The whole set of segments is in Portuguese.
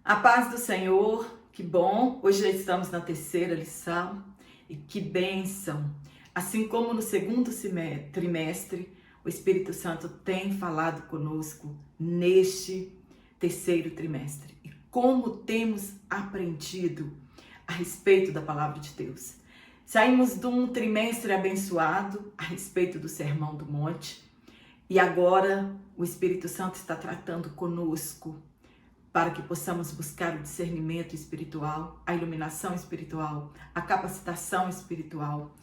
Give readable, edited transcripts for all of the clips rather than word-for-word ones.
A paz do Senhor, que bom! Hoje já estamos na terceira lição e que bênção! Assim como no segundo trimestre, o Espírito Santo tem falado conosco neste terceiro trimestre. E como temos aprendido a respeito da palavra de Deus. Saímos de um trimestre abençoado a respeito do Sermão do Monte e agora o Espírito Santo está tratando conosco para que possamos buscar o discernimento espiritual, a iluminação espiritual, a capacitação espiritual,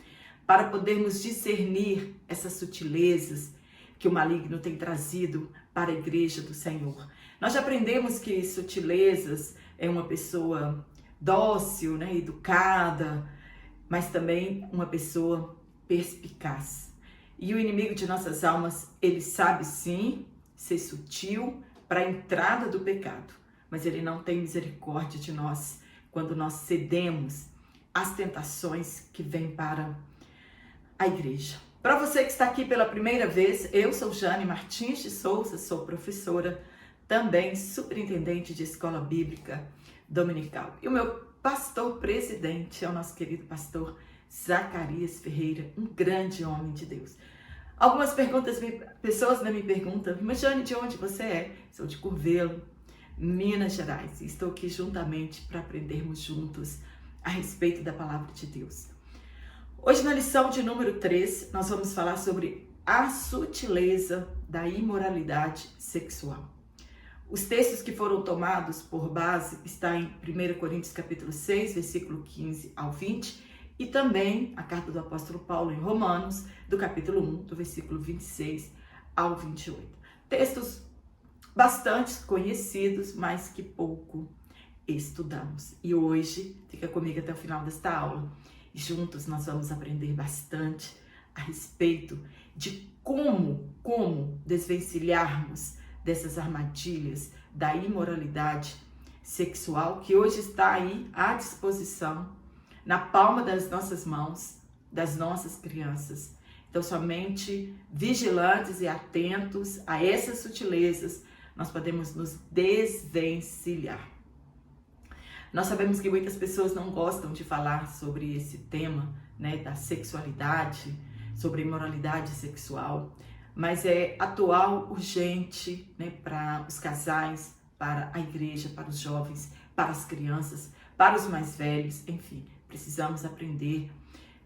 para podermos discernir essas sutilezas que o maligno tem trazido para a igreja do Senhor. Nós já aprendemos que sutilezas é uma pessoa dócil, educada, mas também uma pessoa perspicaz. E o inimigo de nossas almas, ele sabe sim ser sutil para a entrada do pecado, mas ele não tem misericórdia de nós quando nós cedemos às tentações que vêm para a igreja. Para você que está aqui pela primeira vez, eu sou Jane Martins de Souza, sou professora, também superintendente de escola bíblica dominical. E o meu pastor presidente é o nosso querido pastor Zacarias Ferreira, um grande homem de Deus. Algumas pessoas me perguntam, mas Jane, de onde você é? Sou de Curvelo, Minas Gerais, e estou aqui juntamente para aprendermos juntos a respeito da palavra de Deus. Hoje na lição de número 3, nós vamos falar sobre a sutileza da imoralidade sexual. Os textos que foram tomados por base estão em 1 Coríntios capítulo 6, versículo 15 ao 20, e também a carta do apóstolo Paulo em Romanos, do capítulo 1, do versículo 26 ao 28. Textos bastante conhecidos, mas que pouco estudamos. E hoje, fica comigo até o final desta aula, e juntos nós vamos aprender bastante a respeito de como desvencilharmos dessas armadilhas da imoralidade sexual, que hoje está aí à disposição, na palma das nossas mãos, das nossas crianças. Então, somente vigilantes e atentos a essas sutilezas, nós podemos nos desvencilhar. Nós sabemos que muitas pessoas não gostam de falar sobre esse tema, da sexualidade, sobre imoralidade sexual, mas é atual, urgente, para os casais, para a igreja, para os jovens, para as crianças, para os mais velhos, enfim, precisamos aprender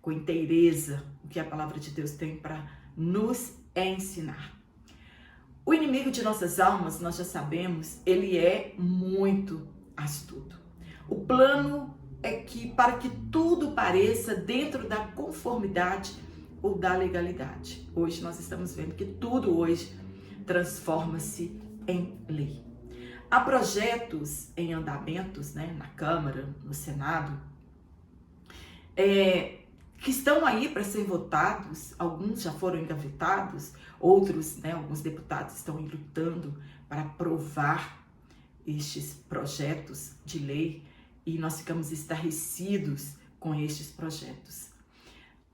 com inteireza o que a palavra de Deus tem para nos ensinar. O inimigo de nossas almas, nós já sabemos, ele é muito astuto. O plano é que para que tudo pareça dentro da conformidade ou da legalidade. Hoje nós estamos vendo que tudo hoje transforma-se em lei. Há projetos em andamentos, na Câmara, no Senado, que estão aí para ser votados, alguns já foram engavetados, outros, alguns deputados estão aí lutando para aprovar estes projetos de lei e nós ficamos estarrecidos com estes projetos.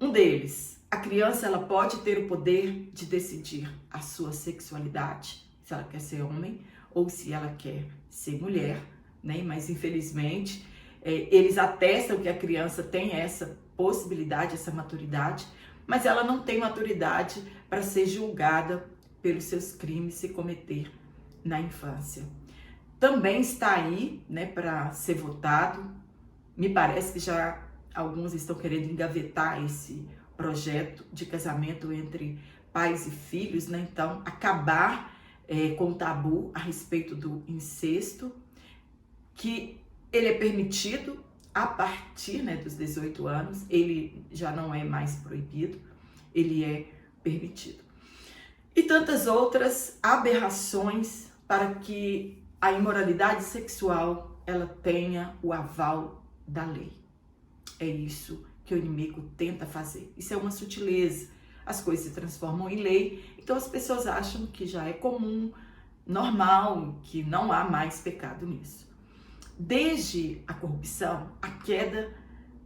Um deles, a criança ela pode ter o poder de decidir a sua sexualidade, se ela quer ser homem ou se ela quer ser mulher, mas infelizmente eles atestam que a criança tem essa possibilidade, essa maturidade, mas ela não tem maturidade para ser julgada pelos seus crimes se cometer na infância. Também está aí, para ser votado, me parece que já alguns estão querendo engavetar esse projeto de casamento entre pais e filhos, então acabar com o tabu a respeito do incesto, que ele é permitido a partir dos 18 anos, ele já não é mais proibido, ele é permitido. E tantas outras aberrações para que a imoralidade sexual ela tenha o aval da lei. É isso que o inimigo tenta fazer. Isso é uma sutileza. As coisas se transformam em lei, então as pessoas acham que já é comum, normal, que não há mais pecado nisso. Desde a corrupção, a queda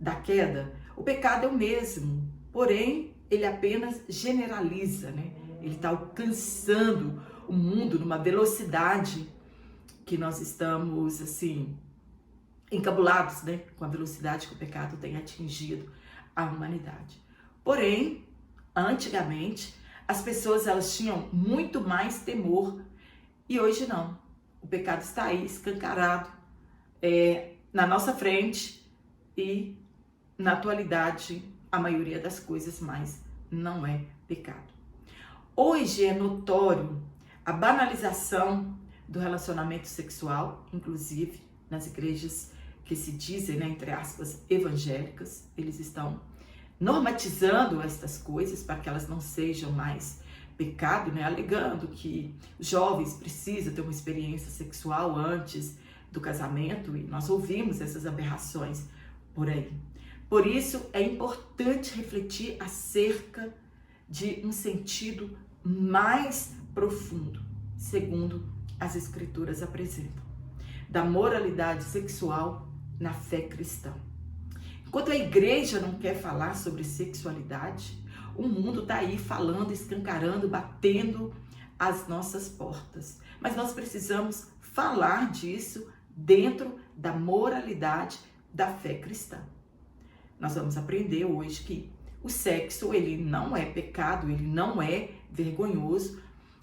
da queda, o pecado é o mesmo, porém ele apenas generaliza, Ele está alcançando o mundo numa velocidade que nós estamos, assim, encabulados, né, com a velocidade que o pecado tem atingido a humanidade. Porém, antigamente, as pessoas elas tinham muito mais temor e hoje não. O pecado está aí escancarado na nossa frente e na atualidade a maioria das coisas mais não é pecado. Hoje é notório a banalização do relacionamento sexual, inclusive nas igrejas que se dizem, né, entre aspas, evangélicas. Eles estão normatizando estas coisas para que elas não sejam mais pecado, né, alegando que os jovens precisam ter uma experiência sexual antes do casamento, e nós ouvimos essas aberrações por aí. Por isso é importante refletir acerca de um sentido mais profundo, segundo as escrituras apresentam, da moralidade sexual na fé cristã. Enquanto a igreja não quer falar sobre sexualidade, o mundo está aí falando, escancarando, batendo as nossas portas. Mas nós precisamos falar disso dentro da moralidade da fé cristã. Nós vamos aprender hoje que o sexo, ele não é pecado, ele não é vergonhoso,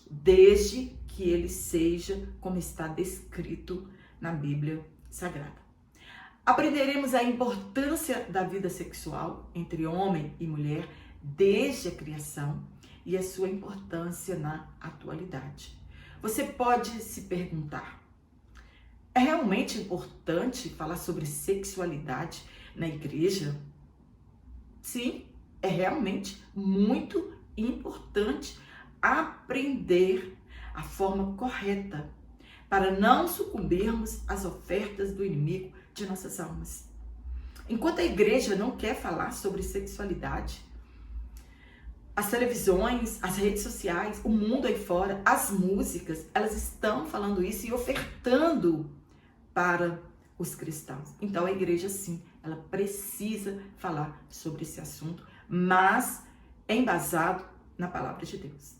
desde que ele seja como está descrito na Bíblia Sagrada. Aprenderemos a importância da vida sexual entre homem e mulher desde a criação e a sua importância na atualidade. Você pode se perguntar, é realmente importante falar sobre sexualidade na igreja? Sim, é realmente muito importante aprender a forma correta para não sucumbirmos às ofertas do inimigo de nossas almas. Enquanto a igreja não quer falar sobre sexualidade, as televisões, as redes sociais, o mundo aí fora, as músicas, elas estão falando isso e ofertando para os cristãos. Então a igreja sim, ela precisa falar sobre esse assunto, mas embasado na palavra de Deus.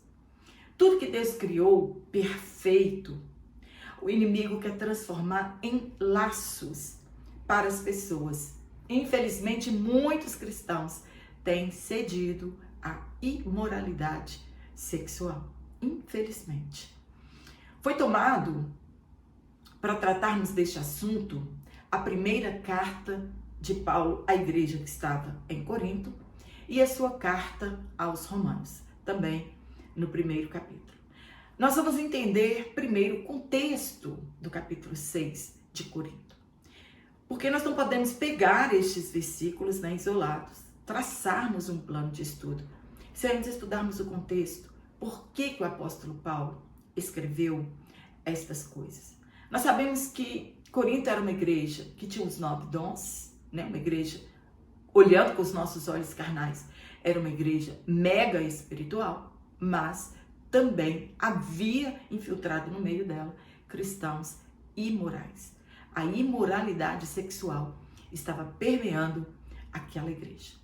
Tudo que Deus criou perfeito, o inimigo quer transformar em laços para as pessoas. Infelizmente, muitos cristãos têm cedido à imoralidade sexual. Infelizmente. Foi tomado para tratarmos deste assunto a primeira carta de Paulo à igreja que estava em Corinto e a sua carta aos Romanos, também no primeiro capítulo. Nós vamos entender primeiro o contexto do capítulo 6 de Corinto. Porque nós não podemos pegar estes versículos, né, isolados, traçarmos um plano de estudo, se antes estudarmos o contexto, por que o apóstolo Paulo escreveu estas coisas. Nós sabemos que Corinto era uma igreja que tinha os 9 dons, né, uma igreja, olhando com os nossos olhos carnais, era uma igreja mega espiritual, mas também havia infiltrado no meio dela cristãos imorais. A imoralidade sexual estava permeando aquela igreja.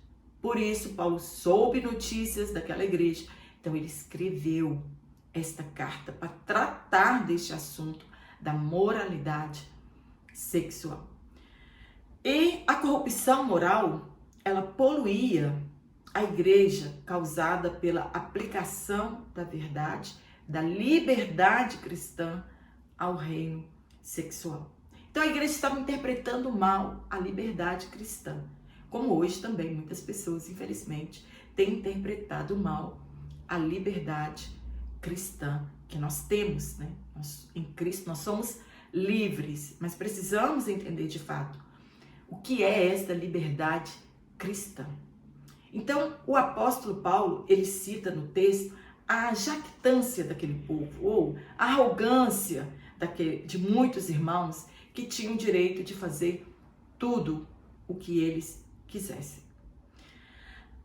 Por isso, Paulo soube notícias daquela igreja. Então, ele escreveu esta carta para tratar deste assunto da moralidade sexual. E a corrupção moral, ela poluía a igreja causada pela aplicação da verdade, da liberdade cristã ao reino sexual. Então a igreja estava interpretando mal a liberdade cristã, como hoje também muitas pessoas, infelizmente, têm interpretado mal a liberdade cristã que nós temos, né? Em Cristo nós somos livres, mas precisamos entender de fato o que é esta liberdade cristã. Então, o apóstolo Paulo, ele cita no texto a jactância daquele povo, ou a arrogância de muitos irmãos que tinham o direito de fazer tudo o que eles quisessem.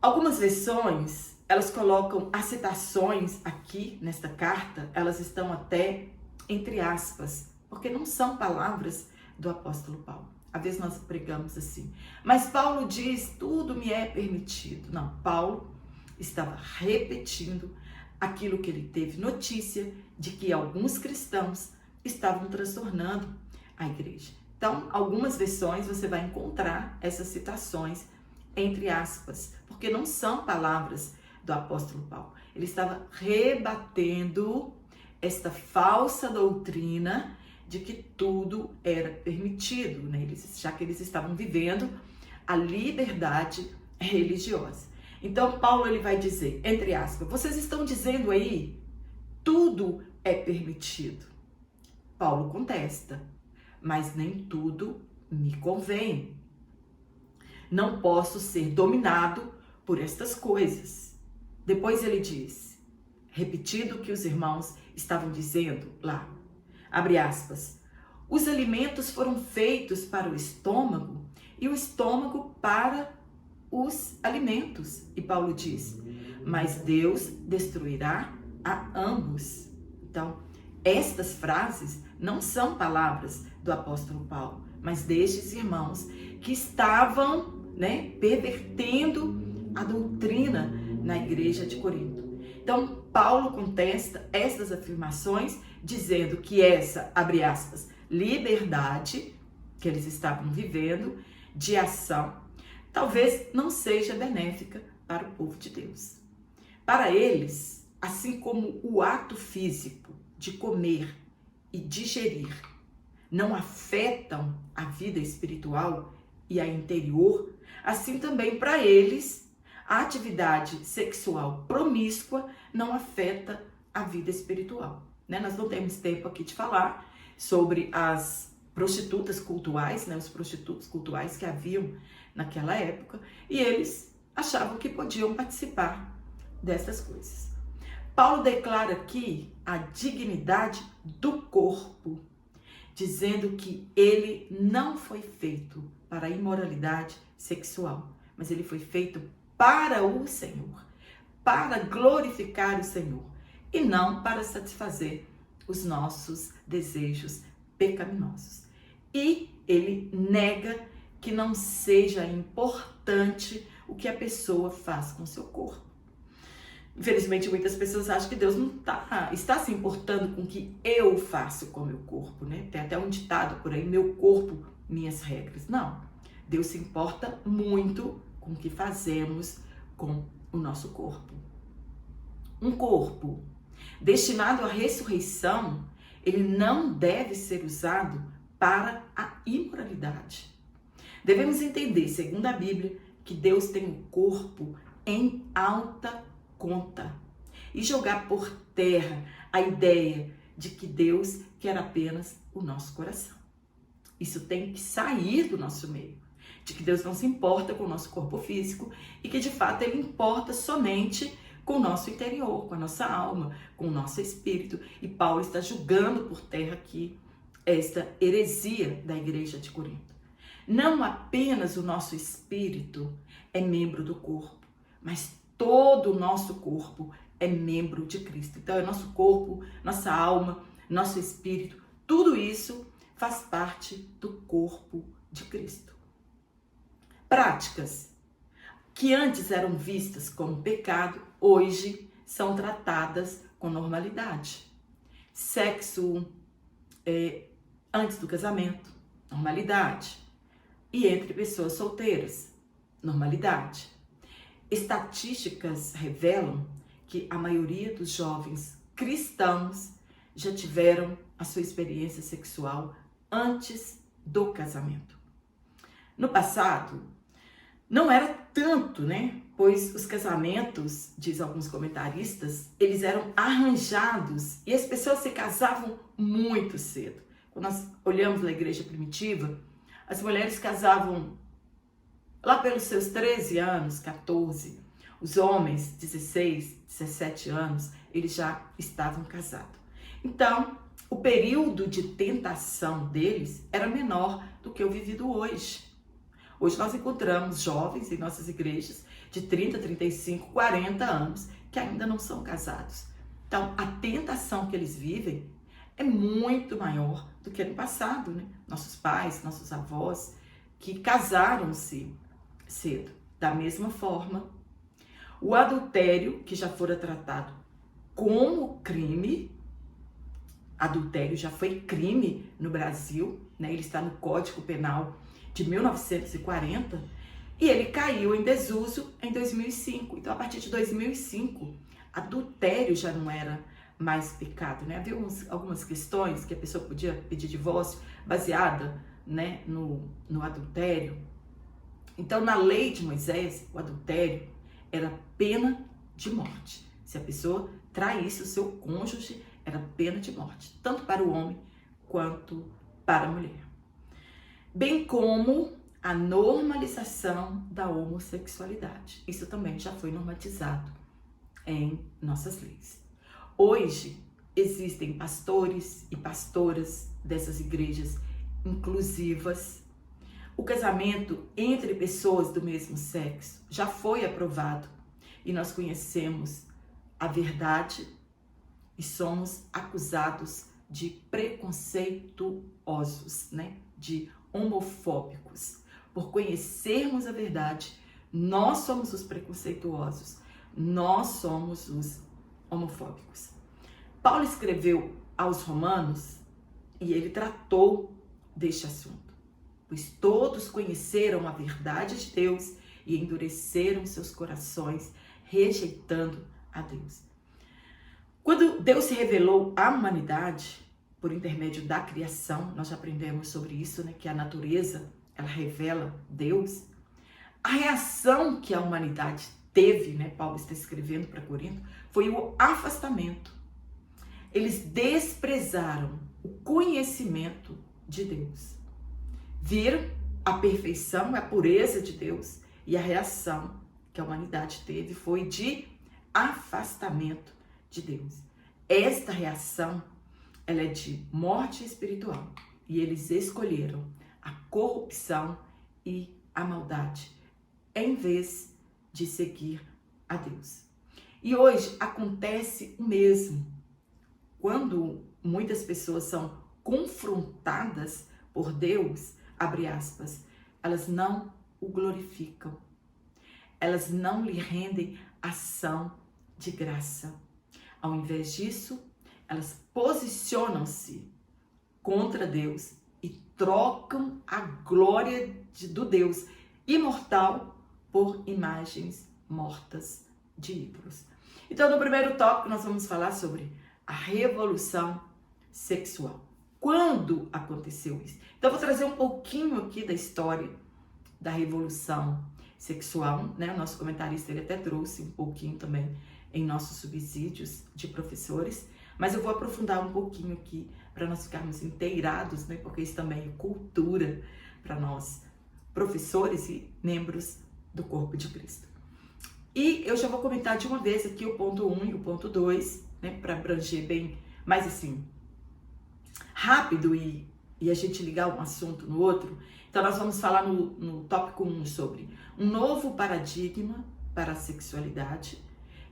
Algumas versões, elas colocam as citações aqui nesta carta, elas estão até entre aspas, porque não são palavras do apóstolo Paulo. Às vezes nós pregamos assim, mas Paulo diz, tudo me é permitido. Não, Paulo estava repetindo aquilo que ele teve notícia de que alguns cristãos estavam transtornando a igreja. Então, algumas versões você vai encontrar essas citações entre aspas, porque não são palavras do apóstolo Paulo. Ele estava rebatendo esta falsa doutrina de que tudo era permitido, né? Já que eles estavam vivendo a liberdade religiosa. Então, Paulo ele vai dizer, entre aspas, vocês estão dizendo aí, tudo é permitido. Paulo contesta, mas nem tudo me convém. Não posso ser dominado por estas coisas. Depois ele diz, repetindo o que os irmãos estavam dizendo lá, abre aspas, os alimentos foram feitos para o estômago e o estômago para os alimentos. E Paulo diz, mas Deus destruirá a ambos. Então, estas frases não são palavras do apóstolo Paulo, mas destes irmãos que estavam, pervertendo a doutrina na igreja de Corinto. Então, Paulo contesta essas afirmações, dizendo que essa, abre aspas, liberdade que eles estavam vivendo de ação, talvez não seja benéfica para o povo de Deus. Para eles, assim como o ato físico de comer e digerir não afetam a vida espiritual e a interior, assim também para eles a atividade sexual promíscua não afeta a vida espiritual. Nós não temos tempo aqui de falar sobre as prostitutas cultuais, os prostitutos cultuais que haviam naquela época, e eles achavam que podiam participar dessas coisas. Paulo declara aqui a dignidade do corpo, dizendo que ele não foi feito para a imoralidade sexual, mas ele foi feito para o Senhor, para glorificar o Senhor, e não para satisfazer os nossos desejos pecaminosos. E ele nega que não seja importante o que a pessoa faz com seu corpo. Infelizmente, muitas pessoas acham que Deus não está se importando com o que eu faço com o meu corpo, Tem até um ditado por aí, meu corpo, minhas regras. Não, Deus se importa muito com o que fazemos com o nosso corpo. Um corpo destinado à ressurreição, ele não deve ser usado para a imoralidade. Devemos entender, segundo a Bíblia, que Deus tem o corpo em alta conta e jogar por terra a ideia de que Deus quer apenas o nosso coração. Isso tem que sair do nosso meio, de que Deus não se importa com o nosso corpo físico e que de fato Ele importa somente com o nosso interior, com a nossa alma, com o nosso espírito. E Paulo está julgando por terra aqui esta heresia da igreja de Corinto. Não apenas o nosso espírito é membro do corpo, mas todo o nosso corpo é membro de Cristo. Então é nosso corpo, nossa alma, nosso espírito, tudo isso faz parte do corpo de Cristo. Práticas que antes eram vistas como pecado, hoje são tratadas com normalidade. Sexo antes do casamento, normalidade. E entre pessoas solteiras, normalidade. Estatísticas revelam que a maioria dos jovens cristãos já tiveram a sua experiência sexual antes do casamento. No passado, não era tanto, Pois os casamentos, diz alguns comentaristas, eles eram arranjados e as pessoas se casavam muito cedo. Quando nós olhamos na igreja primitiva, as mulheres casavam lá pelos seus 13 anos, 14. Os homens, 16, 17 anos, eles já estavam casados. Então, o período de tentação deles era menor do que o vivido hoje. Hoje nós encontramos jovens em nossas igrejas de 30, 35, 40 anos que ainda não são casados. Então, a tentação que eles vivem é muito maior do que no passado, Nossos pais, nossos avós, que casaram-se cedo. Da mesma forma, o adultério, que já fora tratado como crime, adultério já foi crime no Brasil, né? Ele está no Código Penal de 1940 e ele caiu em desuso em 2005. Então, a partir de 2005, adultério já não era mais pecado, né? Havia algumas questões que a pessoa podia pedir divórcio baseada, né, no adultério. Então, na lei de Moisés, o adultério era pena de morte. Se a pessoa traísse o seu cônjuge, era pena de morte, tanto para o homem quanto para a mulher. Bem como a normalização da homossexualidade. Isso também já foi normatizado em nossas leis. Hoje, existem pastores e pastoras dessas igrejas inclusivas. O casamento entre pessoas do mesmo sexo já foi aprovado e nós conhecemos a verdade e somos acusados de preconceituosos, né? De homofóbicos. Por conhecermos a verdade, nós somos os preconceituosos, nós somos os homofóbicos. Paulo escreveu aos Romanos e ele tratou deste assunto, pois todos conheceram a verdade de Deus e endureceram seus corações, rejeitando a Deus. Quando Deus se revelou à humanidade, por intermédio da criação, nós já aprendemos sobre isso, né? Que a natureza, ela revela Deus. A reação que a humanidade teve, né? Paulo está escrevendo para Corinto, foi o afastamento. Eles desprezaram o conhecimento de Deus. Viram a perfeição, a pureza de Deus, e a reação que a humanidade teve foi de afastamento de Deus. Esta reação, ela é de morte espiritual, e eles escolheram a corrupção e a maldade, em vez de seguir a Deus. E hoje acontece o mesmo. Quando muitas pessoas são confrontadas por Deus, abre aspas, elas não o glorificam. Elas não lhe rendem ação de graça. Ao invés disso, elas posicionam-se contra Deus e trocam a glória do Deus imortal por imagens mortas de ídolos. Então, no primeiro tópico, nós vamos falar sobre a revolução sexual. Quando aconteceu isso? Então, eu vou trazer um pouquinho aqui da história da revolução sexual, né? O nosso comentarista, ele até trouxe um pouquinho também em nossos subsídios de professores, mas eu vou aprofundar um pouquinho aqui para nós ficarmos inteirados, né? Porque isso também é cultura para nós, professores e membros do corpo de Cristo. E eu já vou comentar de uma vez aqui o ponto 1 e o ponto 2, né? Para abranger bem, mais assim, rápido e a gente ligar um assunto no outro. Então, nós vamos falar no tópico 1 sobre um novo paradigma para a sexualidade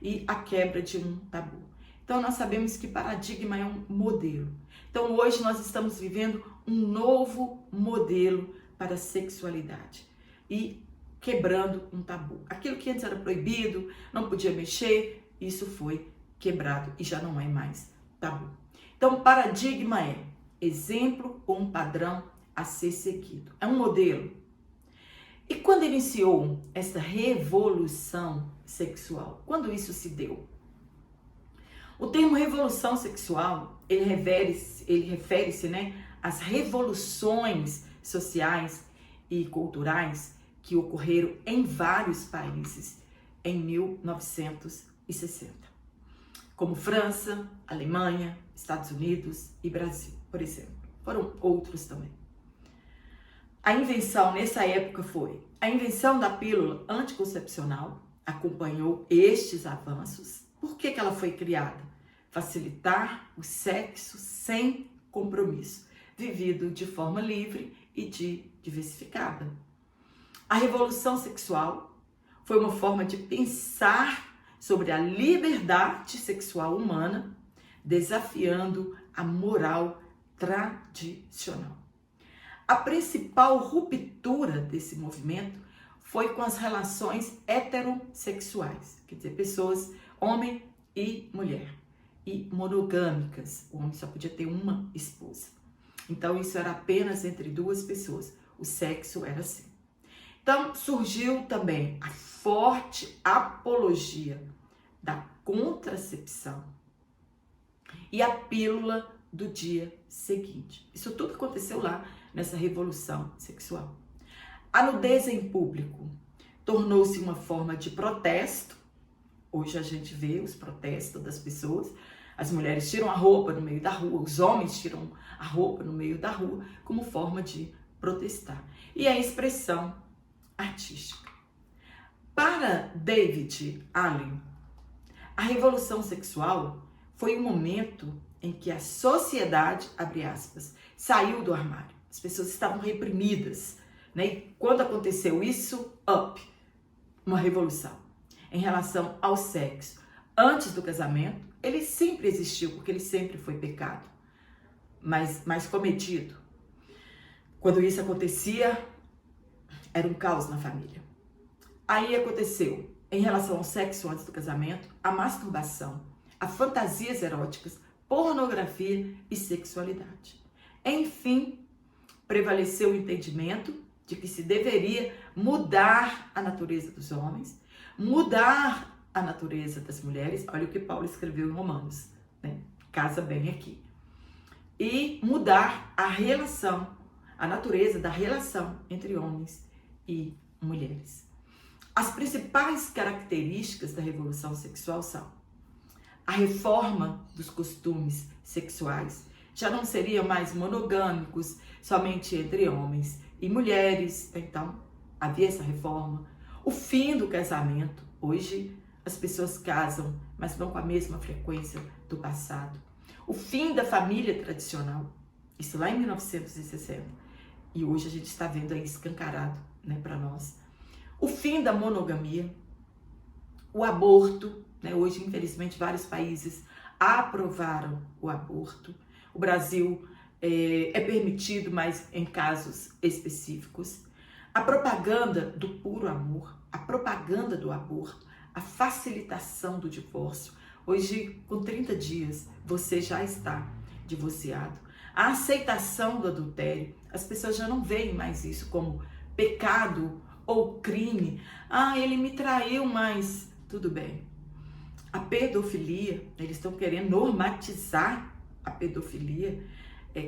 e a quebra de um tabu. Então, nós sabemos que paradigma é um modelo. Então, hoje nós estamos vivendo um novo modelo para a sexualidade e quebrando um tabu. Aquilo que antes era proibido, não podia mexer, isso foi quebrado e já não é mais tabu. Então, paradigma é exemplo ou um padrão a ser seguido. É um modelo. E quando iniciou essa revolução sexual? Quando isso se deu? O termo revolução sexual, ele refere-se, né, às revoluções sociais e culturais que ocorreram em vários países em 1960, como França, Alemanha, Estados Unidos e Brasil, por exemplo. Foram outros também. A invenção nessa época foi a invenção da pílula anticoncepcional, acompanhou estes avanços. Por que ela foi criada? Facilitar o sexo sem compromisso, vivido de forma livre e diversificada. A revolução sexual foi uma forma de pensar sobre a liberdade sexual humana, desafiando a moral tradicional. A principal ruptura desse movimento foi com as relações heterossexuais, quer dizer, pessoas, homem e mulher. e monogâmicas. O homem só podia ter uma esposa. Então isso era apenas entre duas pessoas. O sexo era assim. Então surgiu também a forte apologia da contracepção e a pílula do dia seguinte. Isso tudo aconteceu lá nessa revolução sexual. A nudez em público tornou-se uma forma de protesto. Hoje a gente vê os protestos das pessoas. As mulheres tiram a roupa no meio da rua, os homens tiram a roupa no meio da rua como forma de protestar. E a expressão artística. Para David Allen, a revolução sexual foi um momento em que a sociedade, abre aspas, saiu do armário. As pessoas estavam reprimidas, né? E quando aconteceu isso, uma revolução em relação ao sexo. Antes do casamento, ele sempre existiu, porque ele sempre foi pecado, mas cometido. Quando isso acontecia, era um caos na família. Aí aconteceu, em relação ao sexo antes do casamento, a masturbação, a fantasias eróticas, pornografia e sexualidade. Enfim, prevaleceu o entendimento de que se deveria mudar a natureza dos homens, mudar a natureza das mulheres. Olha o que Paulo escreveu em Romanos, né? Casa bem aqui. E mudar a relação, a natureza da relação entre homens e mulheres. As principais características da revolução sexual são a reforma dos costumes sexuais. Já não seriam mais monogâmicos, somente entre homens e mulheres. Então, havia essa reforma. O fim do casamento. Hoje, as pessoas casam, mas não com a mesma frequência do passado. O fim da família tradicional. Isso lá em 1960. E hoje a gente está vendo aí escancarado, né, para nós. O fim da monogamia. O aborto. Hoje, infelizmente, vários países aprovaram o aborto. O Brasil é permitido, mas em casos específicos. A propaganda do puro amor, a propaganda do aborto, a facilitação do divórcio. Hoje, com 30 dias, você já está divorciado. A aceitação do adultério. As pessoas já não veem mais isso como pecado ou crime. Ele me traiu, mas tudo bem. A pedofilia, eles estão querendo normatizar a pedofilia,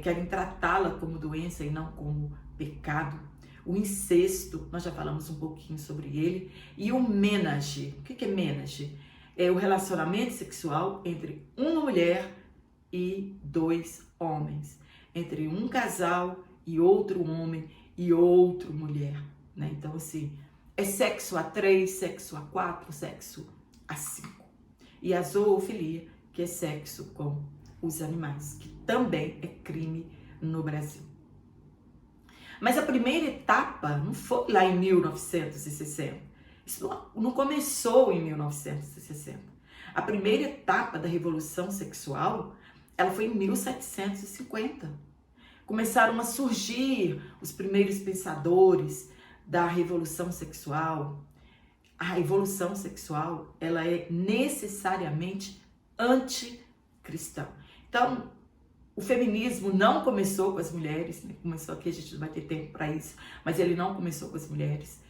querem tratá-la como doença e não como pecado. O incesto, nós já falamos um pouquinho sobre ele. E o menage. O que é menage? É o relacionamento sexual entre uma mulher e dois homens. Entre um casal e outro homem e outra mulher. Né? Então, assim, é sexo a 3, sexo a 4, sexo a 5. E a zoofilia, que é sexo com os animais, que também é crime no Brasil. Mas a primeira etapa não foi lá em 1960. Isso não começou em 1960. A primeira etapa da revolução sexual, ela foi em 1750. Começaram a surgir os primeiros pensadores da revolução sexual. A revolução sexual, ela é necessariamente anticristã. Então, o feminismo não começou com as mulheres, né? Começou aqui, a gente não vai ter tempo para isso, mas ele não começou com as mulheres.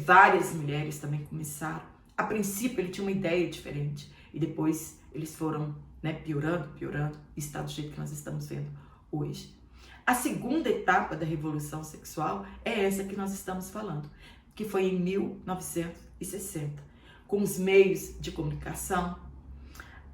Várias mulheres também começaram. A princípio, ele tinha uma ideia diferente e depois eles foram, né, piorando, e está do jeito que nós estamos vendo hoje. A segunda etapa da revolução sexual é essa que nós estamos falando, que foi em 1960, com os meios de comunicação.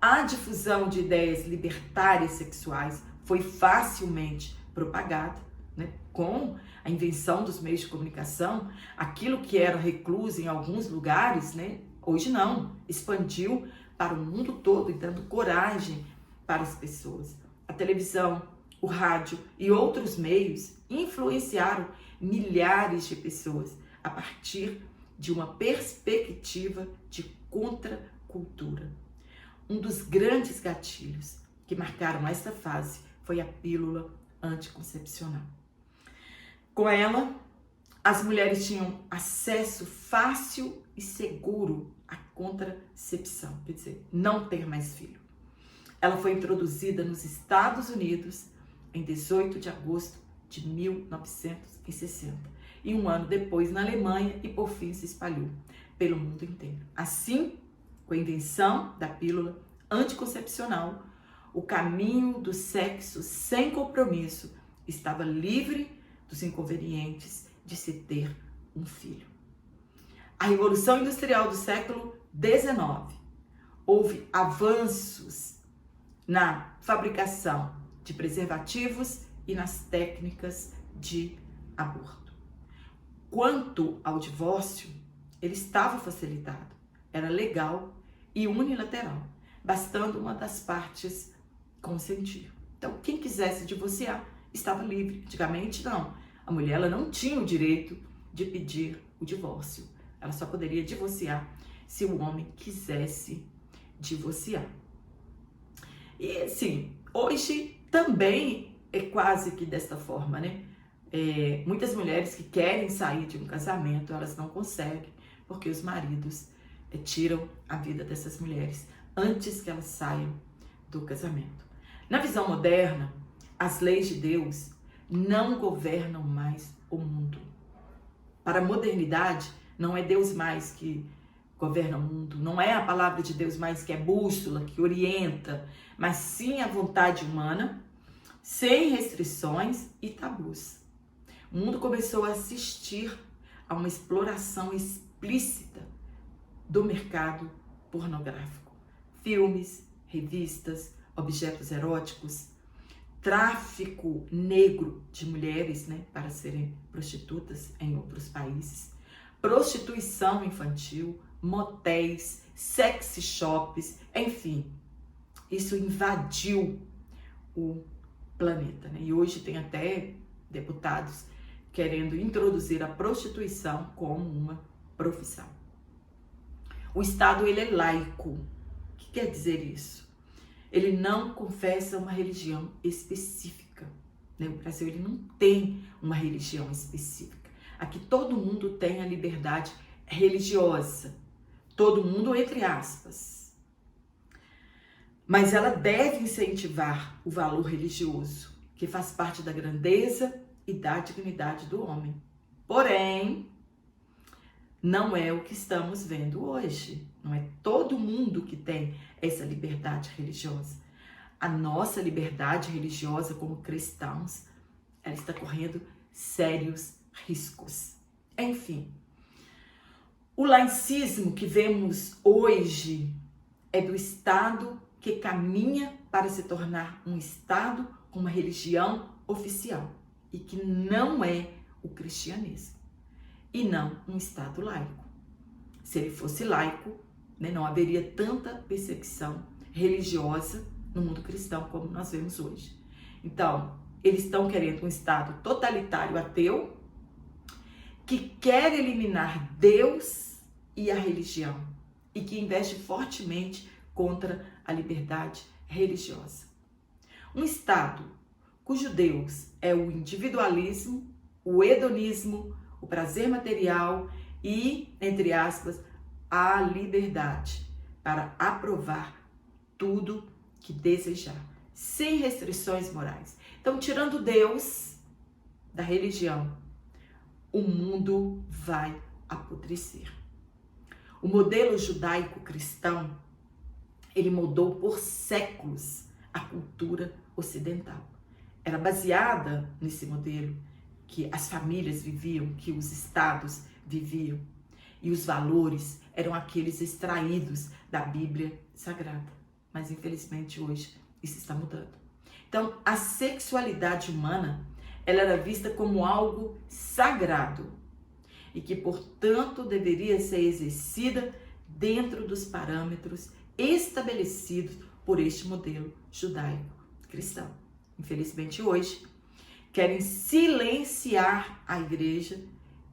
A difusão de ideias libertárias sexuais foi facilmente propagada, né? Com a invenção dos meios de comunicação, aquilo que era recluso em alguns lugares, né? Hoje não, expandiu para o mundo todo e dando coragem para as pessoas. A televisão, o rádio e outros meios influenciaram milhares de pessoas a partir de uma perspectiva de contracultura. Um dos grandes gatilhos que marcaram essa fase foi a pílula anticoncepcional. Com ela, as mulheres tinham acesso fácil e seguro à contracepção, quer dizer, não ter mais filho. Ela foi introduzida nos Estados Unidos em 18 de agosto de 1960 e um ano depois na Alemanha e por fim se espalhou pelo mundo inteiro. Assim, com a invenção da pílula anticoncepcional, o caminho do sexo sem compromisso estava livre dos inconvenientes de se ter um filho. A Revolução Industrial do século XIX houve avanços na fabricação de preservativos e nas técnicas de aborto. Quanto ao divórcio, ele estava facilitado, era legal e unilateral, bastando uma das partes consentir. Então, quem quisesse divorciar estava livre. Antigamente, não. A mulher ela não tinha o direito de pedir o divórcio. Ela só poderia divorciar se o homem quisesse divorciar. E assim, hoje também é quase que desta forma, né? Muitas mulheres que querem sair de um casamento, elas não conseguem, porque os maridos tiram a vida dessas mulheres antes que elas saiam do casamento. Na visão moderna, as leis de Deus não governam mais o mundo. Para a modernidade, não é Deus mais que governa o mundo, não é a palavra de Deus mais que é bússola, que orienta, mas sim a vontade humana, sem restrições e tabus. O mundo começou a assistir a uma exploração explícita do mercado pornográfico. Filmes, revistas, objetos eróticos, tráfico negro de mulheres, né, para serem prostitutas em outros países, prostituição infantil, motéis, sex shops, enfim, isso invadiu o planeta, né? E hoje tem até deputados querendo introduzir a prostituição como uma profissão. O Estado, ele é laico. O que quer dizer isso? Ele não confessa uma religião específica, né? O Brasil, ele não tem uma religião específica. Aqui todo mundo tem a liberdade religiosa. Todo mundo, entre aspas. Mas ela deve incentivar o valor religioso, que faz parte da grandeza e da dignidade do homem. Porém, não é o que estamos vendo hoje. Não é todo mundo que tem essa liberdade religiosa. A nossa liberdade religiosa como cristãos, ela está correndo sérios riscos. Enfim, o laicismo que vemos hoje é do Estado que caminha para se tornar um Estado com uma religião oficial e que não é o cristianismo e não um Estado laico. Se ele fosse laico, né, não haveria tanta perseguição religiosa no mundo cristão como nós vemos hoje. Então, eles estão querendo um Estado totalitário ateu que quer eliminar Deus e a religião e que investe fortemente contra a liberdade religiosa. Um Estado cujo Deus é o individualismo, o hedonismo, o prazer material e, entre aspas, a liberdade para aprovar tudo que desejar, sem restrições morais. Então, tirando Deus da religião, o mundo vai apodrecer. O modelo judaico-cristão, ele moldou por séculos a cultura ocidental. Era baseada nesse modelo que as famílias viviam, que os estados viviam. E os valores eram aqueles extraídos da Bíblia Sagrada. Mas, infelizmente, hoje isso está mudando. Então, a sexualidade humana, ela era vista como algo sagrado e que, portanto, deveria ser exercida dentro dos parâmetros estabelecidos por este modelo judaico-cristão. Infelizmente, hoje, querem silenciar a igreja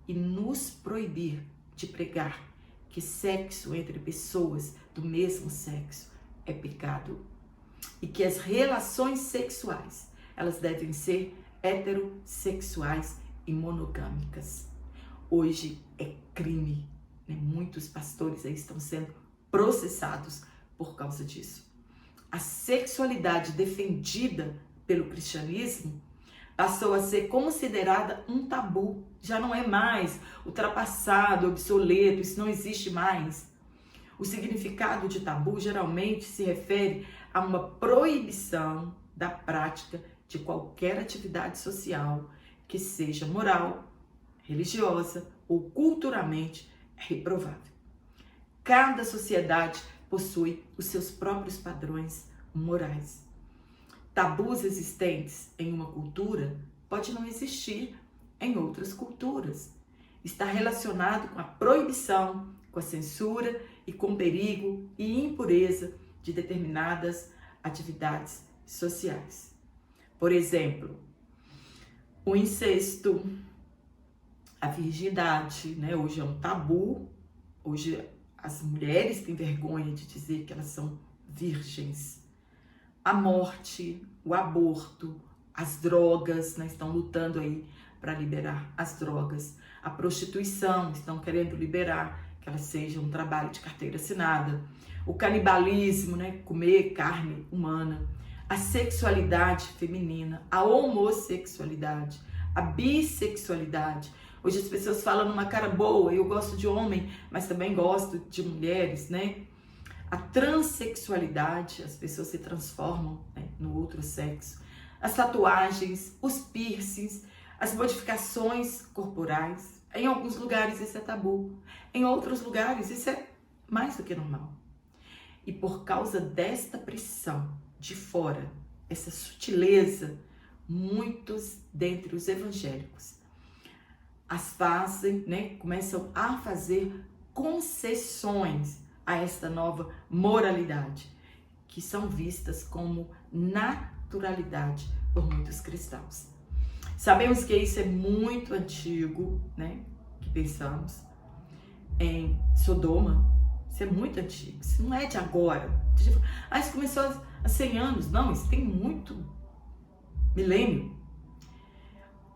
e nos proibir de pregar que sexo entre pessoas do mesmo sexo é pecado e que as relações sexuais, elas devem ser heterossexuais e monogâmicas. Hoje é crime, né? Muitos pastores aí estão sendo processados por causa disso. a sexualidade defendida pelo cristianismo passou a ser considerada um tabu. Já não é mais ultrapassado, obsoleto, isso não existe mais. O significado de tabu geralmente se refere a uma proibição da prática de qualquer atividade social que seja moral, religiosa ou culturalmente reprovável. Cada sociedade possui os seus próprios padrões morais. Tabus existentes em uma cultura pode não existir em outras culturas. Está relacionado com a proibição, com a censura e com o perigo e impureza de determinadas atividades sociais. Por exemplo, o incesto, a virgindade, né? Hoje é um tabu. Hoje as mulheres têm vergonha de dizer que elas são virgens. A morte, o aborto, as drogas, né? Estão lutando aí para liberar as drogas. A prostituição, estão querendo liberar que ela seja um trabalho de carteira assinada. O canibalismo, né? Comer carne humana. A sexualidade feminina, a homossexualidade, a bissexualidade. Hoje as pessoas falam numa cara boa, eu gosto de homem, mas também gosto de mulheres, né? A transexualidade, as pessoas se transformam, né, no outro sexo. As tatuagens, os piercings, as modificações corporais. Em alguns lugares isso é tabu, em outros lugares isso é mais do que normal. E por causa desta pressão de fora, essa sutileza, muitos dentre os evangélicos começam a fazer concessões a esta nova moralidade, que são vistas como naturalidade por muitos cristãos. Sabemos que isso é muito antigo, né? Que pensamos em Sodoma, isso é muito antigo, isso não é de agora. Isso começou há 100 anos, não, isso tem muito milênio.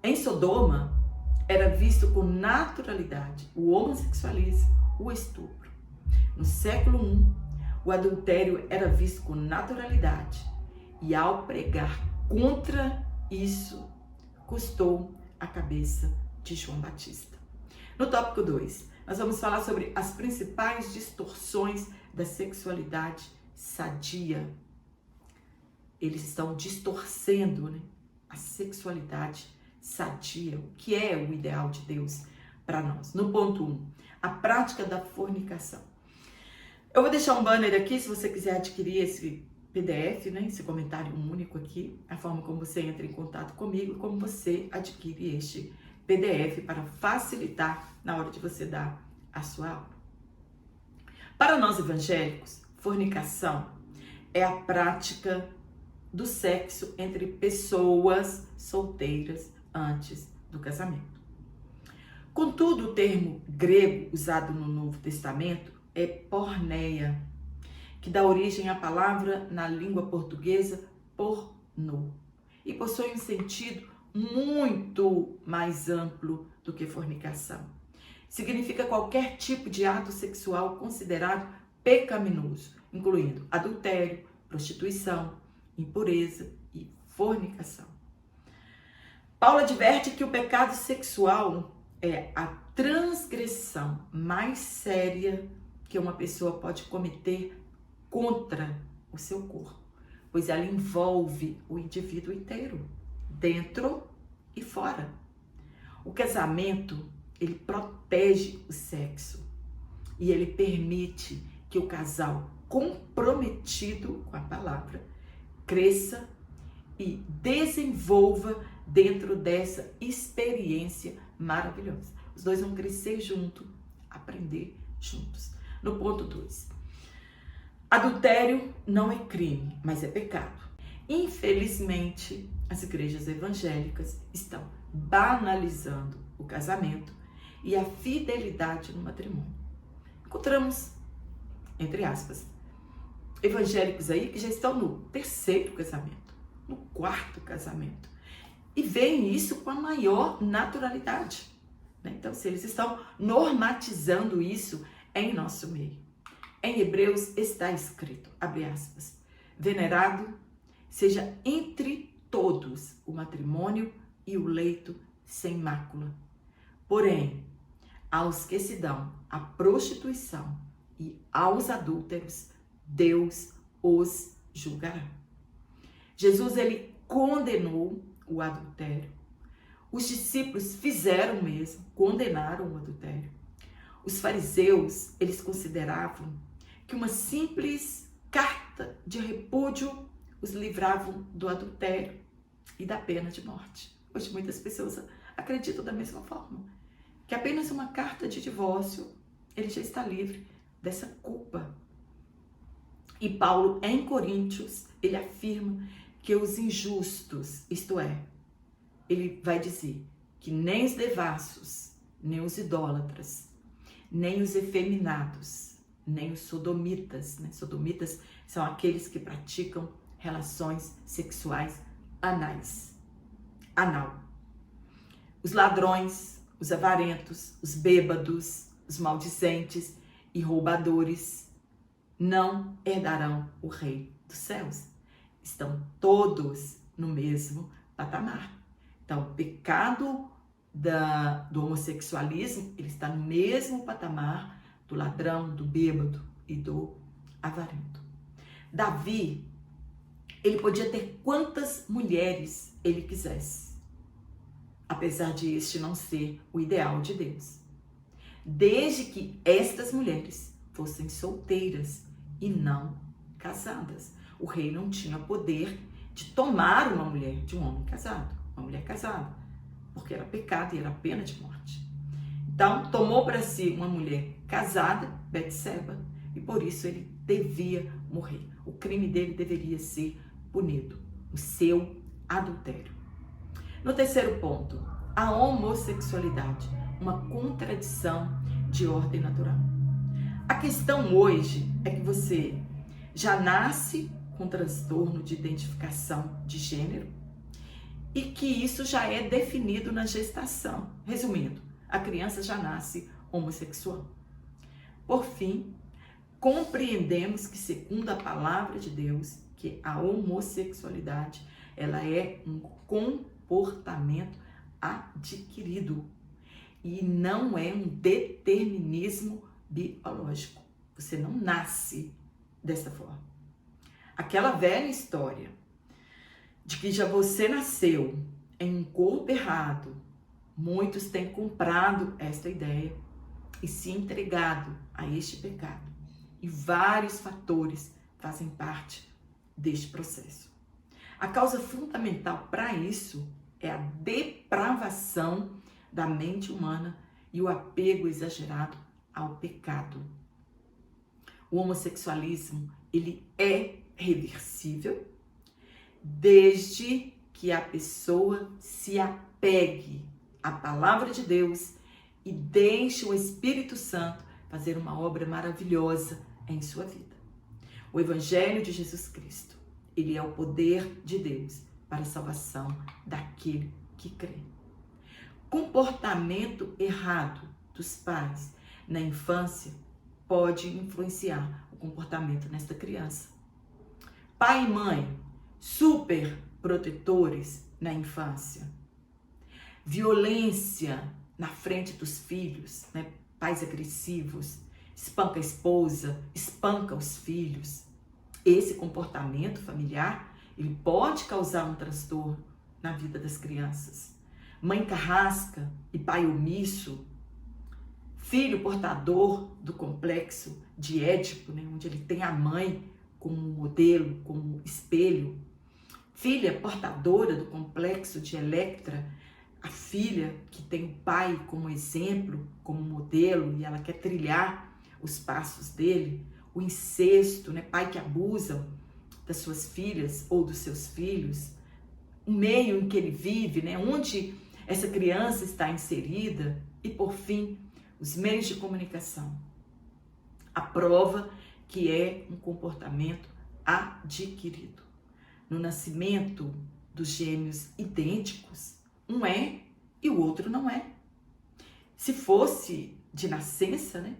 Em Sodoma, era visto com naturalidade o homossexualismo, o estupro. No século I, o adultério era visto com naturalidade. E ao pregar contra isso, custou a cabeça de João Batista. No tópico 2, nós vamos falar sobre as principais distorções da sexualidade sadia. Eles estão distorcendo, né, a sexualidade sadia, o que é o ideal de Deus para nós. No ponto 1, a prática da fornicação. Eu vou deixar um banner aqui, se você quiser adquirir esse PDF, né, esse comentário único aqui, a forma como você entra em contato comigo, como você adquire este PDF para facilitar na hora de você dar a sua aula. Para nós evangélicos, fornicação é a prática do sexo entre pessoas solteiras antes do casamento. Contudo, o termo grego usado no Novo Testamento é porneia, que dá origem à palavra na língua portuguesa pornô, e possui um sentido muito mais amplo do que fornicação. Significa qualquer tipo de ato sexual considerado pecaminoso, incluindo adultério, prostituição, impureza e fornicação. Paulo adverte que o pecado sexual é a transgressão mais séria que uma pessoa pode cometer contra o seu corpo, pois ela envolve o indivíduo inteiro, dentro e fora. O casamento, ele protege o sexo e ele permite que o casal comprometido com a palavra cresça e desenvolva dentro dessa experiência maravilhosa. Os dois vão crescer junto, aprender juntos. No ponto 2, adultério não é crime, mas é pecado. Infelizmente, as igrejas evangélicas estão banalizando o casamento e a fidelidade no matrimônio. Encontramos, entre aspas, evangélicos aí que já estão no 3º casamento, no 4º casamento, e veem isso com a maior naturalidade, né? Então, se eles estão normatizando isso em nosso meio. Em Hebreus está escrito, abre aspas, venerado seja entre todos o matrimônio e o leito sem mácula. Porém, aos que se dão à prostituição e aos adúlteros, Deus os julgará. Jesus, ele condenou o adultério. Os discípulos fizeram o mesmo, condenaram o adultério. Os fariseus, eles consideravam que uma simples carta de repúdio os livravam do adultério e da pena de morte. Hoje muitas pessoas acreditam da mesma forma, que apenas uma carta de divórcio, ele já está livre dessa culpa. E Paulo, em Coríntios, ele afirma que os injustos, isto é, ele vai dizer que nem os devassos, nem os idólatras, nem os efeminados, nem os sodomitas, né? Sodomitas são aqueles que praticam relações sexuais anal. Os ladrões, os avarentos, os bêbados, os maldizentes e roubadores não herdarão o reino dos céus. Estão todos no mesmo patamar. Então, o pecado do homossexualismo, ele está no mesmo patamar do ladrão, do bêbado e do avarento. Davi, ele podia ter quantas mulheres ele quisesse, apesar de este não ser o ideal de Deus, desde que estas mulheres fossem solteiras e não casadas. O rei não tinha poder de tomar uma mulher de um homem casado, uma mulher casada, porque era pecado e era pena de morte. Então, tomou para si uma mulher casada, Betseba, e por isso ele devia morrer. O crime dele deveria ser punido, o seu adultério. No terceiro ponto, a homossexualidade, uma contradição de ordem natural. A questão hoje é que você já nasce com transtorno de identificação de gênero e que isso já é definido na gestação. Resumindo, a criança já nasce homossexual. Por fim, compreendemos que, segundo a palavra de Deus, que a homossexualidade, ela é um comportamento adquirido e não é um determinismo biológico. Você não nasce dessa forma. Aquela velha história de que já você nasceu em um corpo errado, muitos têm comprado esta ideia e se entregado a este pecado. E vários fatores fazem parte deste processo. A causa fundamental para isso é a depravação da mente humana e o apego exagerado ao pecado. O homossexualismo, ele é reversível desde que a pessoa se apegue à palavra de Deus e deixe o Espírito Santo fazer uma obra maravilhosa em sua vida. O Evangelho de Jesus Cristo, ele é o poder de Deus para a salvação daquele que crê. Comportamento errado dos pais na infância pode influenciar o comportamento nesta criança. Pai e mãe super protetores na infância. Violência na frente dos filhos, né? Pais agressivos, espanca a esposa, espanca os filhos. Esse comportamento familiar, ele pode causar um transtorno na vida das crianças. Mãe carrasca e pai omisso, filho portador do complexo de Édipo, né, onde ele tem a mãe como modelo, como espelho. Filha portadora do complexo de Electra, a filha que tem o pai como exemplo, como modelo, e ela quer trilhar os passos dele. O incesto, né, pai que abusa das suas filhas ou dos seus filhos. O meio em que ele vive, né, onde essa criança está inserida. E, por fim, os meios de comunicação. A prova que é um comportamento adquirido. No nascimento dos gêmeos idênticos, um é e o outro não é. Se fosse de nascença, né,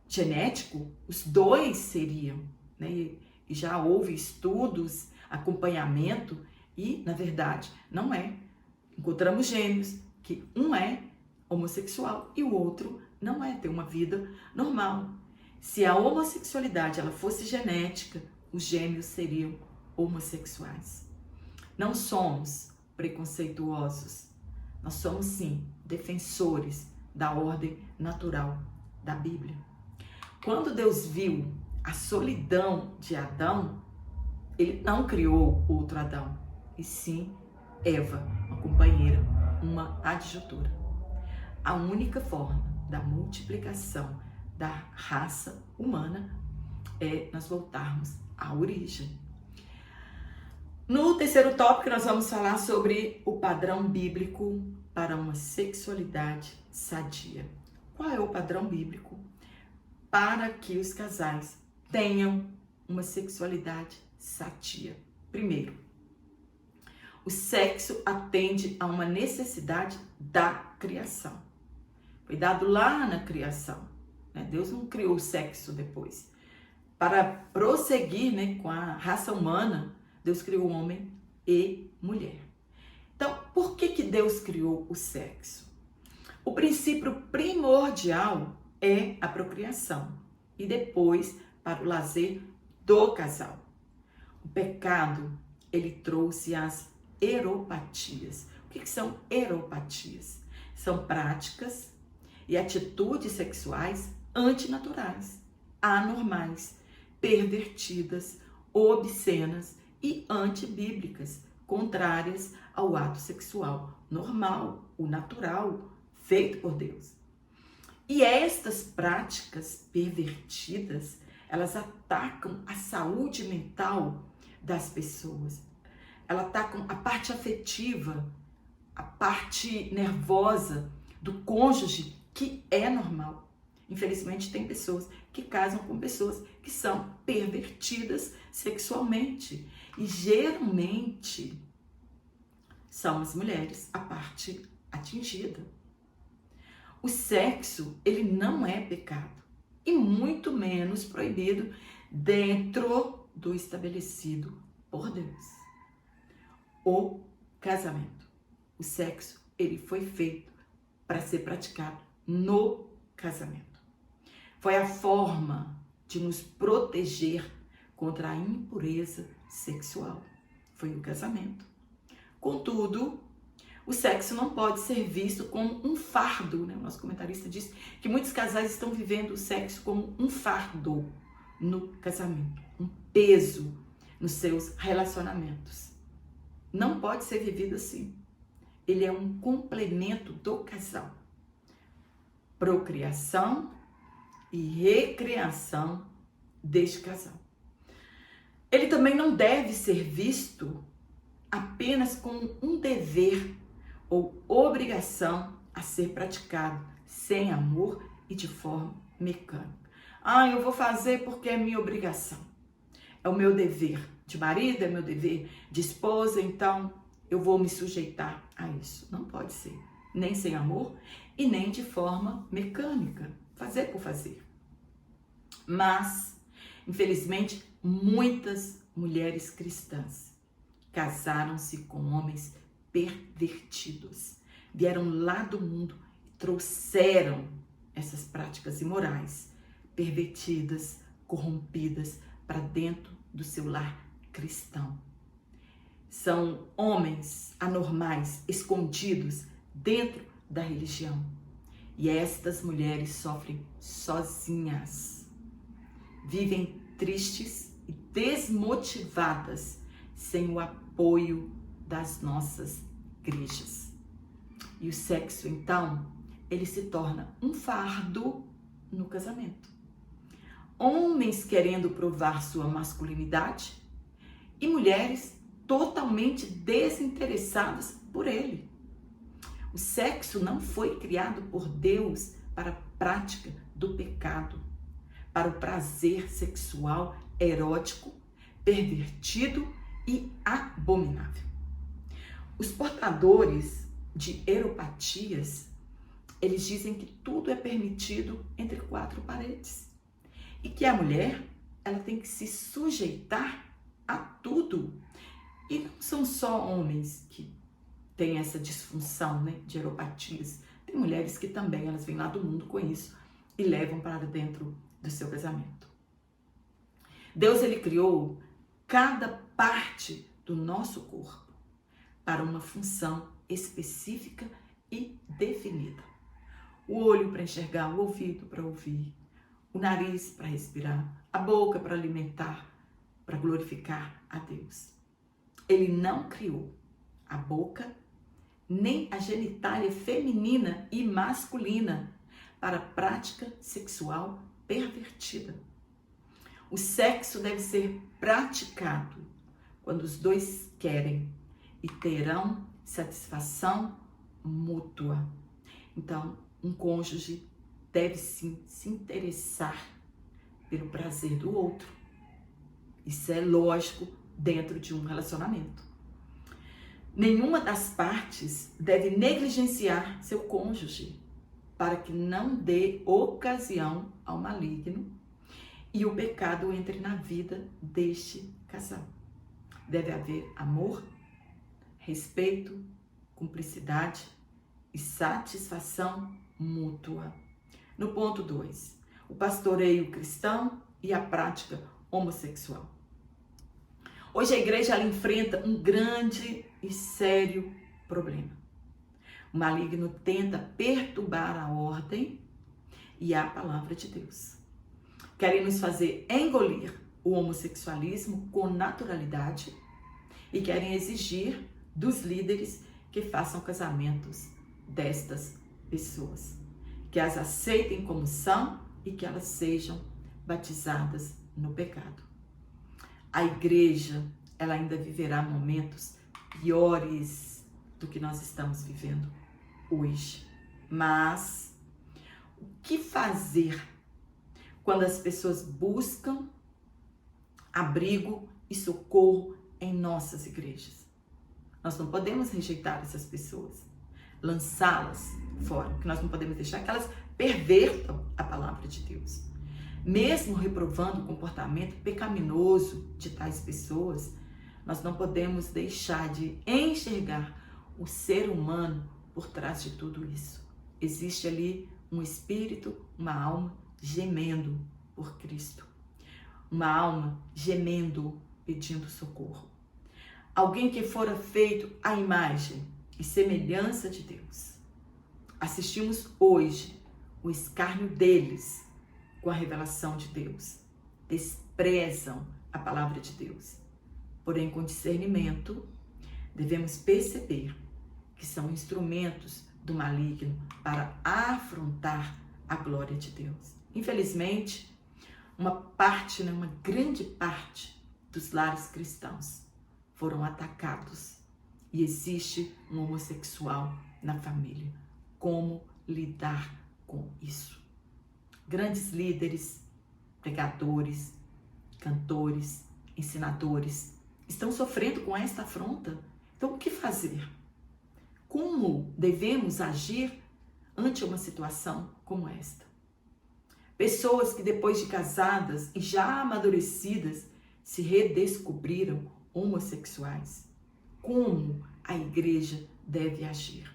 genético, os dois seriam, né, e já houve estudos, acompanhamento, e, na verdade, não é. Encontramos gêmeos que um é homossexual e o outro não é, tem uma vida normal. Se a homossexualidade ela fosse genética, os gêmeos seriam homossexuais. Não somos preconceituosos, nós somos sim defensores da ordem natural da Bíblia. Quando Deus viu a solidão de Adão, ele não criou outro Adão, e sim Eva, uma companheira, uma adjutora. A única forma da multiplicação da raça humana é nós voltarmos à origem. No terceiro tópico, nós vamos falar sobre o padrão bíblico para uma sexualidade sadia. Qual é o padrão bíblico para que os casais tenham uma sexualidade sadia? Primeiro, o sexo atende a uma necessidade da criação. Foi dado lá na criação, né? Deus não criou o sexo depois. Para prosseguir, né, com a raça humana, Deus criou homem e mulher. Então, por que Deus criou o sexo? O princípio primordial é a procriação e depois para o lazer do casal. O pecado, ele trouxe as eropatias. O que são eropatias? São práticas e atitudes sexuais antinaturais, anormais, pervertidas, obscenas e antibíblicas, contrárias ao ato sexual normal, o natural, feito por Deus. E estas práticas pervertidas, elas atacam a saúde mental das pessoas. Elas atacam a parte afetiva, a parte nervosa do cônjuge, que é normal. Infelizmente, tem pessoas que casam com pessoas que são pervertidas sexualmente. E geralmente são as mulheres a parte atingida. O sexo, ele não é pecado e muito menos proibido dentro do estabelecido por Deus. O casamento, o sexo, ele foi feito para ser praticado no casamento. Foi a forma de nos proteger contra a impureza sexual. Foi o casamento. Contudo, o sexo não pode ser visto como um fardo, né? O nosso comentarista diz que muitos casais estão vivendo o sexo como um fardo no casamento, um peso nos seus relacionamentos. Não pode ser vivido assim. Ele é um complemento do casal. Procriação e recriação deste casal. Ele também não deve ser visto apenas como um dever ou obrigação a ser praticado sem amor e de forma mecânica. Eu vou fazer porque é minha obrigação. É o meu dever de marido, é meu dever de esposa, então eu vou me sujeitar a isso. Não pode ser, nem sem amor e nem de forma mecânica, fazer por fazer. Mas, infelizmente, muitas mulheres cristãs casaram-se com homens pervertidos. Vieram lá do mundo e trouxeram essas práticas imorais, pervertidas, corrompidas para dentro do seu lar cristão. São homens anormais, escondidos dentro da religião. E estas mulheres sofrem sozinhas. Vivem tristes e desmotivadas, sem o apoio das nossas igrejas. E o sexo, então, ele se torna um fardo no casamento. Homens querendo provar sua masculinidade e mulheres totalmente desinteressadas por ele. O sexo não foi criado por Deus para a prática do pecado, para o prazer sexual erótico, pervertido e abominável. Os portadores de eropatias, eles dizem que tudo é permitido entre quatro paredes e que a mulher, ela tem que se sujeitar a tudo. E não são só homens que têm essa disfunção, né, de eropatias. Tem mulheres que também, elas vêm lá do mundo com isso e levam para dentro do seu casamento. Deus, ele criou cada parte do nosso corpo para uma função específica e definida. O olho para enxergar, o ouvido para ouvir, o nariz para respirar, a boca para alimentar, para glorificar a Deus. Ele não criou a boca nem a genitália feminina e masculina para prática sexual pervertida. O sexo deve ser praticado quando os dois querem e terão satisfação mútua. Então, um cônjuge deve sim se interessar pelo prazer do outro. Isso é lógico dentro de um relacionamento. Nenhuma das partes deve negligenciar seu cônjuge para que não dê ocasião ao maligno e o pecado entre na vida deste casal. Deve haver amor, respeito, cumplicidade e satisfação mútua. No ponto 2, o pastoreio cristão e a prática homossexual. Hoje a igreja ela enfrenta um grande e sério problema. O maligno tenta perturbar a ordem e a palavra de Deus. Querem nos fazer engolir o homossexualismo com naturalidade e querem exigir dos líderes que façam casamentos destas pessoas, que as aceitem como são e que elas sejam batizadas no pecado. A igreja, ela ainda viverá momentos piores do que nós estamos vivendo hoje. Mas o que fazer quando as pessoas buscam abrigo e socorro em nossas igrejas? Nós não podemos rejeitar essas pessoas, lançá-las fora, porque nós não podemos deixar que elas pervertam a palavra de Deus. Mesmo reprovando o comportamento pecaminoso de tais pessoas, nós não podemos deixar de enxergar o ser humano por trás de tudo isso. Existe ali um espírito, uma alma gemendo por Cristo. Uma alma gemendo, pedindo socorro. Alguém que fora feito à imagem e semelhança de Deus. Assistimos hoje o escárnio deles com a revelação de Deus. Desprezam a palavra de Deus. Porém, com discernimento, devemos perceber que são instrumentos do maligno para afrontar a glória de Deus. Infelizmente, uma grande parte dos lares cristãos foram atacados e existe um homossexual na família. Como lidar com isso? Grandes líderes, pregadores, cantores, ensinadores estão sofrendo com esta afronta. Então, o que fazer? Como devemos agir ante uma situação como esta? Pessoas que depois de casadas e já amadurecidas se redescobriram homossexuais. Como a igreja deve agir?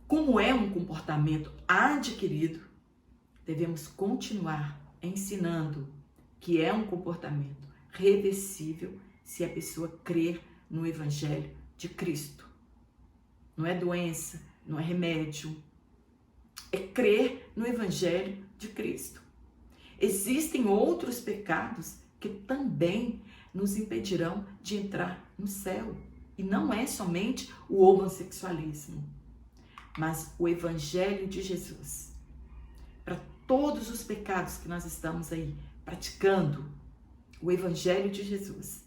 Como é um comportamento adquirido, devemos continuar ensinando que é um comportamento reversível se a pessoa crer no Evangelho de Cristo. Não é doença, não é remédio, é crer no Evangelho de Cristo. Existem outros pecados que também nos impedirão de entrar no céu. E não é somente o homossexualismo, mas o Evangelho de Jesus. Para todos os pecados que nós estamos aí praticando, o Evangelho de Jesus,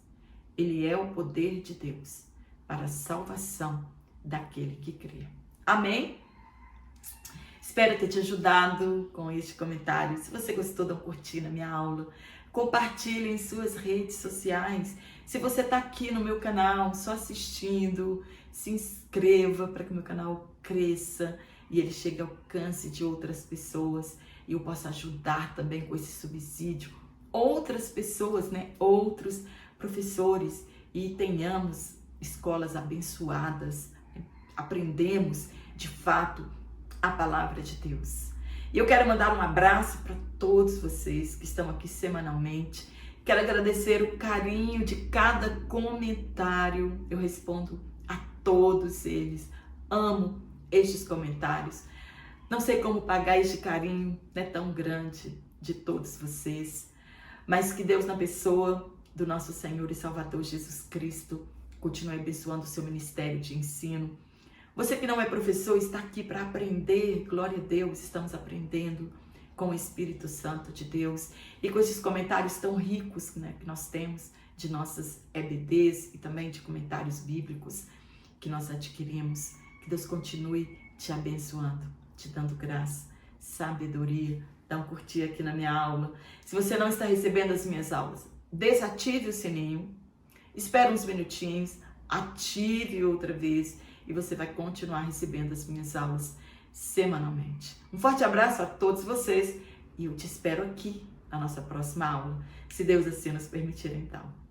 ele é o poder de Deus para a salvação daquele que crê. Amém? Espero ter te ajudado com este comentário. Se você gostou, dá um curtir na minha aula. Compartilhe em suas redes sociais. Se você está aqui no meu canal só assistindo, se inscreva para que o meu canal cresça e ele chegue ao alcance de outras pessoas e eu possa ajudar também com esse subsídio outras pessoas, né? Outros professores e tenhamos escolas abençoadas, aprendemos de fato a palavra de Deus. E eu quero mandar um abraço para todos vocês que estão aqui semanalmente. Quero agradecer o carinho de cada comentário. Eu respondo a todos eles. Amo estes comentários. Não sei como pagar este carinho, né, tão grande de todos vocês. Mas que Deus, na pessoa do nosso Senhor e Salvador Jesus Cristo, continue abençoando o seu ministério de ensino. Você que não é professor está aqui para aprender. Glória a Deus, estamos aprendendo com o Espírito Santo de Deus e com esses comentários tão ricos, né, que nós temos de nossas EBDs e também de comentários bíblicos que nós adquirimos. Que Deus continue te abençoando, te dando graça, sabedoria. Dá um curtir aqui na minha aula. Se você não está recebendo as minhas aulas, desative o sininho, espere uns minutinhos, ative outra vez e você vai continuar recebendo as minhas aulas semanalmente. Um forte abraço a todos vocês e eu te espero aqui na nossa próxima aula, se Deus assim nos permitir então.